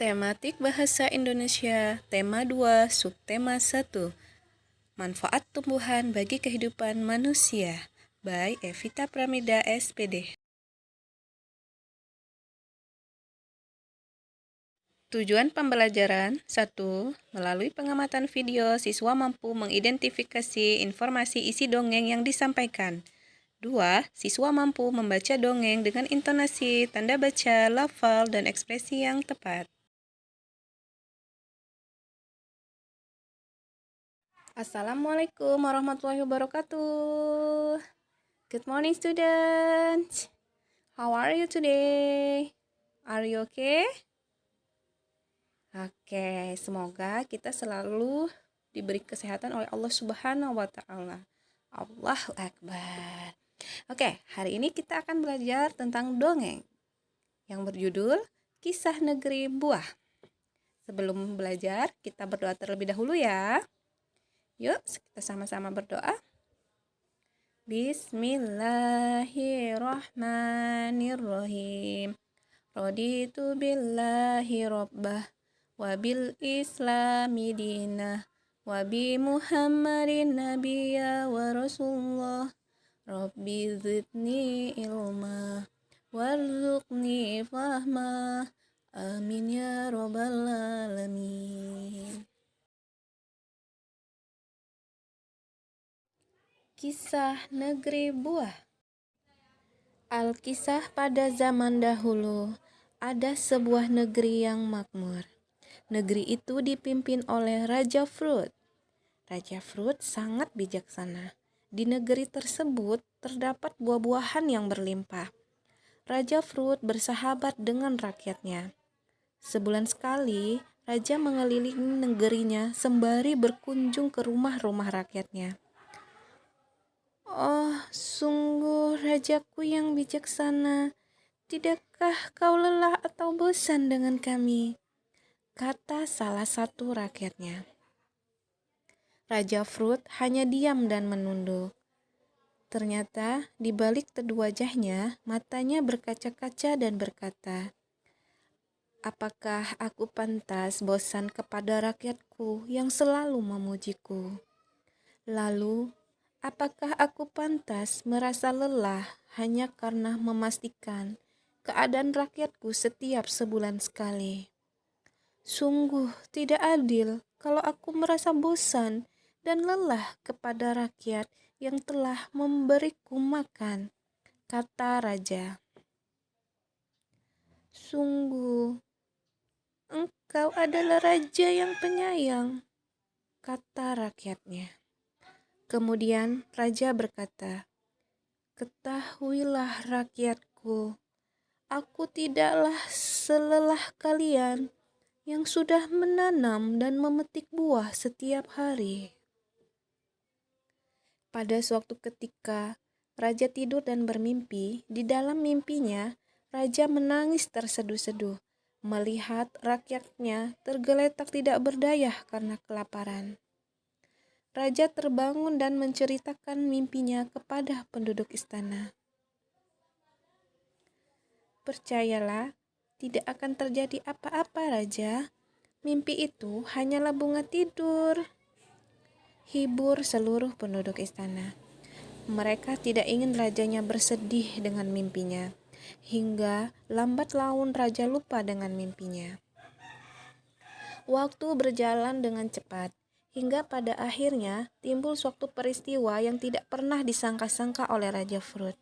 Tematik Bahasa Indonesia, Tema 2, Subtema 1, Manfaat Tumbuhan bagi Kehidupan Manusia, by Evita Pramida, SPD. Tujuan pembelajaran 1. Melalui pengamatan video, siswa mampu mengidentifikasi informasi isi dongeng yang disampaikan. 2. Siswa mampu membaca dongeng dengan intonasi, tanda baca, lafal, dan ekspresi yang tepat. Assalamualaikum warahmatullahi wabarakatuh. Good morning, students. How are you today? Are you okay? Oke, semoga kita selalu diberi kesehatan oleh Allah Subhanahu wa Ta'ala. Allahu Akbar. Oke, hari ini kita akan belajar tentang dongeng yang berjudul Kisah Negeri Buah. Sebelum belajar, kita berdoa terlebih dahulu ya. Yuk, kita sama-sama berdoa. Bismillahirrahmanirrahim. Raditu billahi rabbah wa bil islami dinah wa bi Muhammadin nabiyya wa rasulullah. Rabbi zidni ilma warzuqni fahma. Amin ya rabbal alamin. Kisah Negeri Buah. Alkisah pada zaman dahulu, ada sebuah negeri yang makmur. Negeri itu dipimpin oleh Raja Fruit. Raja Fruit sangat bijaksana. Di negeri tersebut terdapat buah-buahan yang berlimpah. Raja Fruit bersahabat dengan rakyatnya. Sebulan sekali, Raja mengelilingi negerinya sembari berkunjung ke rumah-rumah rakyatnya. Oh, sungguh rajaku yang bijaksana, tidakkah kau lelah atau bosan dengan kami? Kata salah satu rakyatnya. Raja Fruit hanya diam dan menunduk. Ternyata di balik teduh wajahnya, matanya berkaca-kaca dan berkata, apakah aku pantas bosan kepada rakyatku yang selalu memujiku? Lalu, apakah aku pantas merasa lelah hanya karena memastikan keadaan rakyatku setiap sebulan sekali? Sungguh tidak adil kalau aku merasa bosan dan lelah kepada rakyat yang telah memberiku makan, kata raja. Sungguh, engkau adalah raja yang penyayang, kata rakyatnya. Kemudian raja berkata, ketahuilah rakyatku, aku tidaklah selelah kalian yang sudah menanam dan memetik buah setiap hari. Pada suatu ketika, raja tidur dan bermimpi. Di dalam mimpinya, raja menangis terseduh-seduh melihat rakyatnya tergeletak tidak berdaya karena kelaparan. Raja terbangun dan menceritakan mimpinya kepada penduduk istana. Percayalah, tidak akan terjadi apa-apa, Raja. Mimpi itu hanyalah bunga tidur. Hibur seluruh penduduk istana. Mereka tidak ingin rajanya bersedih dengan mimpinya. Hingga lambat laun raja lupa dengan mimpinya. Waktu berjalan dengan cepat. Hingga pada akhirnya timbul suatu peristiwa yang tidak pernah disangka-sangka oleh Raja Fruit.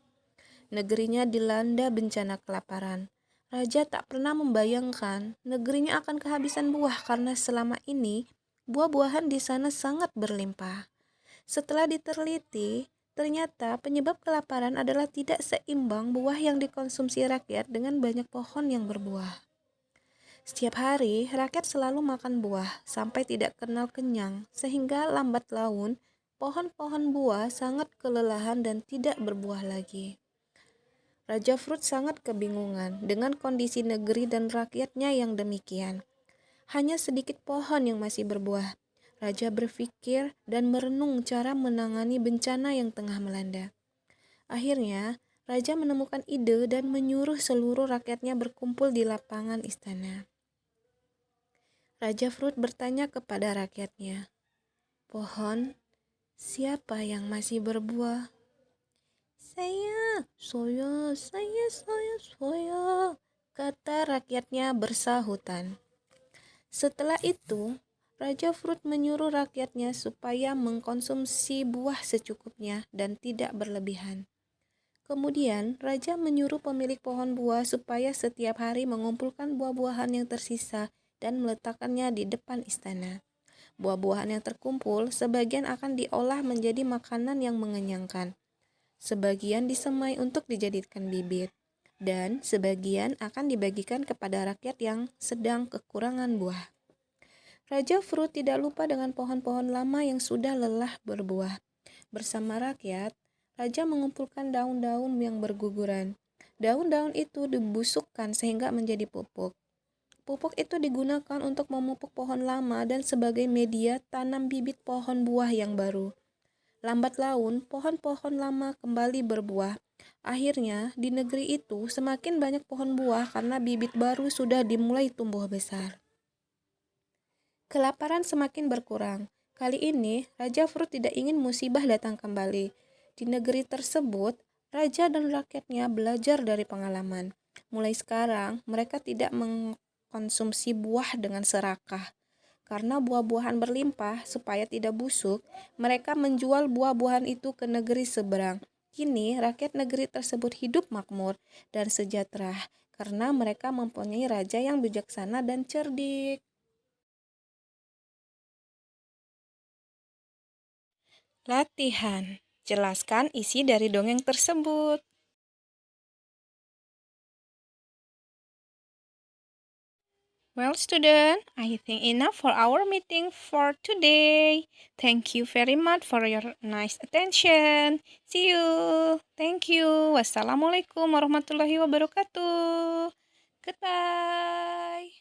Negerinya dilanda bencana kelaparan. Raja tak pernah membayangkan negerinya akan kehabisan buah karena selama ini buah-buahan di sana sangat berlimpah. Setelah diteliti, ternyata penyebab kelaparan adalah tidak seimbang buah yang dikonsumsi rakyat dengan banyak pohon yang berbuah. Setiap hari, rakyat selalu makan buah sampai tidak kenal kenyang, sehingga lambat laun, pohon-pohon buah sangat kelelahan dan tidak berbuah lagi. Raja Fruit sangat kebingungan dengan kondisi negeri dan rakyatnya yang demikian. Hanya sedikit pohon yang masih berbuah. Raja berpikir dan merenung cara menangani bencana yang tengah melanda. Akhirnya, Raja menemukan ide dan menyuruh seluruh rakyatnya berkumpul di lapangan istana. Raja Fruit bertanya kepada rakyatnya, "Pohon, siapa yang masih berbuah?" Saya, kata rakyatnya bersahutan. Setelah itu, Raja Fruit menyuruh rakyatnya supaya mengkonsumsi buah secukupnya dan tidak berlebihan. Kemudian, Raja menyuruh pemilik pohon buah supaya setiap hari mengumpulkan buah-buahan yang tersisa dan meletakkannya di depan istana. Buah-buahan yang terkumpul sebagian akan diolah menjadi makanan yang mengenyangkan. Sebagian disemai untuk dijadikan bibit, dan sebagian akan dibagikan kepada rakyat yang sedang kekurangan buah. Raja Fruit tidak lupa dengan pohon-pohon lama yang sudah lelah berbuah. Bersama rakyat, Raja mengumpulkan daun-daun yang berguguran. Daun-daun itu dibusukkan sehingga menjadi pupuk. Pupuk itu digunakan untuk memupuk pohon lama dan sebagai media tanam bibit pohon buah yang baru. Lambat laun, pohon-pohon lama kembali berbuah. Akhirnya, di negeri itu semakin banyak pohon buah karena bibit baru sudah dimulai tumbuh besar. Kelaparan semakin berkurang. Kali ini, Raja Fruit tidak ingin musibah datang kembali. Di negeri tersebut, raja dan rakyatnya belajar dari pengalaman. Mulai sekarang, mereka tidak mengkonsumsi buah dengan serakah. Karena buah-buahan berlimpah, supaya tidak busuk, mereka menjual buah-buahan itu ke negeri seberang. Kini, rakyat negeri tersebut hidup makmur dan sejahtera karena mereka mempunyai raja yang bijaksana dan cerdik. Latihan. Jelaskan isi dari dongeng tersebut. Well, student, I think enough for our meeting for today. Thank you very much for your nice attention. See you. Thank you. Wassalamualaikum warahmatullahi wabarakatuh. Goodbye.